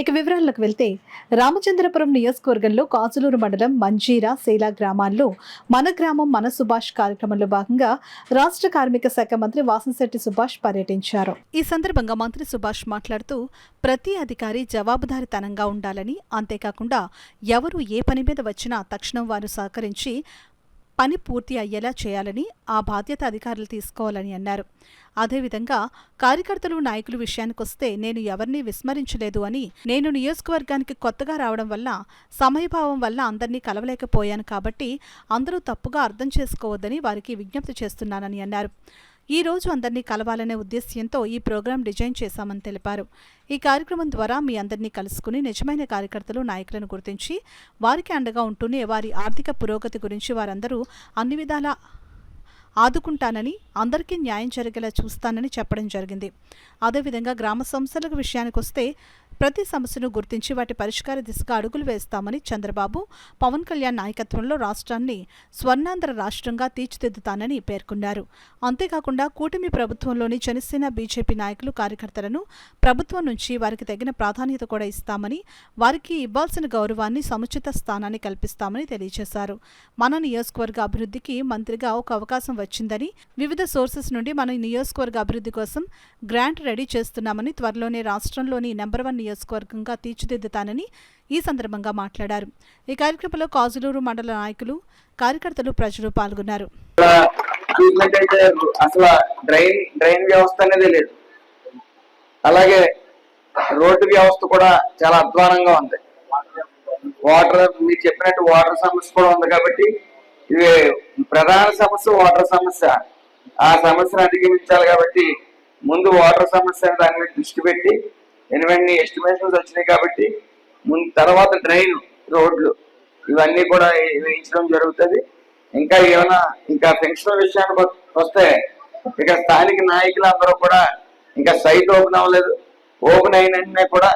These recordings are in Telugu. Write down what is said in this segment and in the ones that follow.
ఇక వివరాల్లోకి వెళ్తే రామచంద్రపురం నియోజకవర్గంలో కాసులూరు మండలం మంజీరా సేలా గ్రామాల్లో మన గ్రామం మన సుభాష్ కార్యక్రమంలో భాగంగా రాష్ట్ర కార్మిక శాఖ మంత్రి వాసంశెట్టి సుభాష్ పర్యటించారు. ఈ సందర్భంగా మంత్రి సుభాష్ మాట్లాడుతూ ప్రతి అధికారి జవాబుదారీతనంగా ఉండాలని, అంతేకాకుండా ఎవరు ఏ పని మీద వచ్చినా తక్షణం వారు సహకరించి పని పూర్తి అయ్యేలా చేయాలని, ఆ బాధ్యత అధికారులు తీసుకోవాలని అన్నారు. అదేవిధంగా కార్యకర్తలు నాయకులు విషయానికొస్తే నేను ఎవరినీ విస్మరించలేదు అని, నేను నియోజకవర్గానికి కొత్తగా రావడం వల్ల సమయభావం వల్ల అందరినీ కలవలేకపోయాను కాబట్టి అందరూ తప్పుగా అర్థం చేసుకోవద్దని వారికి విజ్ఞప్తి చేస్తున్నానని అన్నారు. ఈ రోజు అందరినీ కలవాలనే ఉద్దేశ్యంతో ఈ ప్రోగ్రాం డిజైన్ చేశామని తెలిపారు. ఈ కార్యక్రమం ద్వారా మీ అందరినీ కలుసుకుని నిజమైన కార్యకర్తలు నాయకులను గుర్తించి వారికి అండగా ఉంటూనే వారి ఆర్థిక పురోగతి గురించి వారందరూ అన్ని విధాలా ఆదుకుంటానని, అందరికీ న్యాయం జరిగేలా చూస్తానని చెప్పడం జరిగింది. అదేవిధంగా గ్రామ సమస్యల విషయానికొస్తే ప్రతి సమస్యను గుర్తించి వాటి పరిష్కార దిశగా అడుగులు వేస్తామని, చంద్రబాబు, పవన్ కళ్యాణ్ నాయకత్వంలో రాష్ట్రాన్ని స్వర్ణాంధ్ర రాష్ట్రంగా తీర్చిదిద్దుతానని పేర్కొన్నారు. అంతేకాకుండా కూటమి ప్రభుత్వంలోని జనసేన, బీజేపీ నాయకులు, కార్యకర్తలను ప్రభుత్వం నుంచి వారికి తగిన ప్రాధాన్యత కూడా ఇస్తామని, వారికి ఇవ్వాల్సిన గౌరవాన్ని, సముచిత స్థానాన్ని కల్పిస్తామని తెలియజేశారు. మన నియోజకవర్గ అభివృద్ధికి మంత్రిగా ఒక అవకాశం వచ్చిందని, వివిధ సోర్సెస్ నుండి మన నియోజకవర్గ అభివృద్ధి కోసం గ్రాంట్ రెడీ చేస్తున్నామని, త్వరలోనే రాష్ట్రంలోని నెంబర్ 1 నియోజకవర్గంగా తీర్చిదిద్దుతానని ఈ సందర్భంగా మాట్లాడారు. ఈ కార్యక్రమంలో కాజులూరు మండల నాయకులు, కార్యకర్తలు, ప్రజలు పాల్గొన్నారు. అసలు డ్రైన్ వ్యవస్థ అనేది లేదు, అలాగే రోడ్డు వ్యవస్థ కూడా చాలా అధ్వానంగా ఉంది. వాటర్, మీరు చెప్పినట్టు వాటర్ సమస్య కూడా ఉంది. కాబట్టి ఇది ప్రధాన సమస్య వాటర్ సమస్య. ఆ సమస్యను అధిగమించాలి కాబట్టి ముందు వాటర్ సమస్య దాని మీద దృష్టి పెట్టి ఎనివన్నీ ఎస్టిమేషన్స్ వచ్చినాయి కాబట్టి తర్వాత డ్రైన్, రోడ్లు ఇవన్నీ కూడా వేయించడం జరుగుతుంది. ఇంకా ఏమైనా ఇంకా పెన్షన్ విషయానికి వస్తే ఇక స్థానిక నాయకులు అందరూ కూడా ఇంకా సైట్ ఓపెన్ అవ్వలేదు. ఓపెన్ అయిన వెంటనే కూడా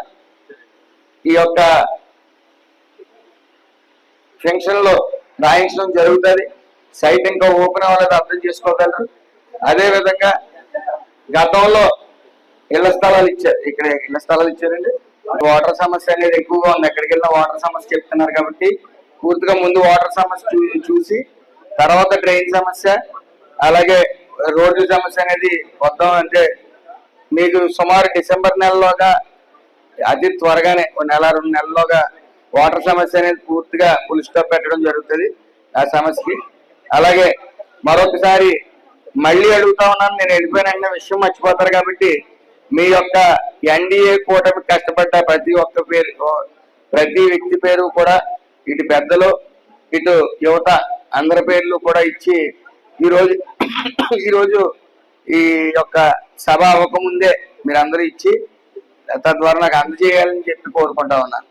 ఈ యొక్క పెన్షన్లో రాయించడం జరుగుతుంది. సైట్ ఇంకా ఓపెన్ అవ్వలేదు, అర్థం చేసుకోగలరు. అదేవిధంగా గతంలో ఇళ్ల స్థలాలు ఇచ్చారు, ఇక్కడ ఇళ్ల స్థలాలు ఇచ్చారండి. వాటర్ సమస్య అనేది ఎక్కువగా ఉంది. ఎక్కడికి వెళ్ళినా వాటర్ సమస్య చెప్తున్నారు కాబట్టి పూర్తిగా ముందు వాటర్ సమస్య చూసి తర్వాత డ్రైన్ సమస్య, అలాగే రోడ్డు సమస్య అనేది వద్దాం. అంటే మీకు సుమారు డిసెంబర్ నెలలోగా, అతి త్వరగానే 1-2 నెలల్లోగా వాటర్ సమస్య అనేది పూర్తిగా ఫుల్ స్టాప్ పెట్టడం జరుగుతుంది ఆ సమస్యకి. అలాగే మరొకసారి మళ్ళీ అడుగుతా ఉన్నాను, నేను వెళ్ళిపోయిన విషయం మర్చిపోతారు కాబట్టి మీ యొక్క ఎన్డీఏ కూటమి కష్టపడ్డ ప్రతి వ్యక్తి పేరు కూడా, ఇటు పెద్దలు ఇటు యువత అందరి పేర్లు కూడా ఇచ్చి ఈరోజు ఈ యొక్క సభ అవ్వకముందే మీరందరూ ఇచ్చి తద్వారా నాకు అందజేయాలని చెప్పి కోరుకుంటా ఉన్నాను.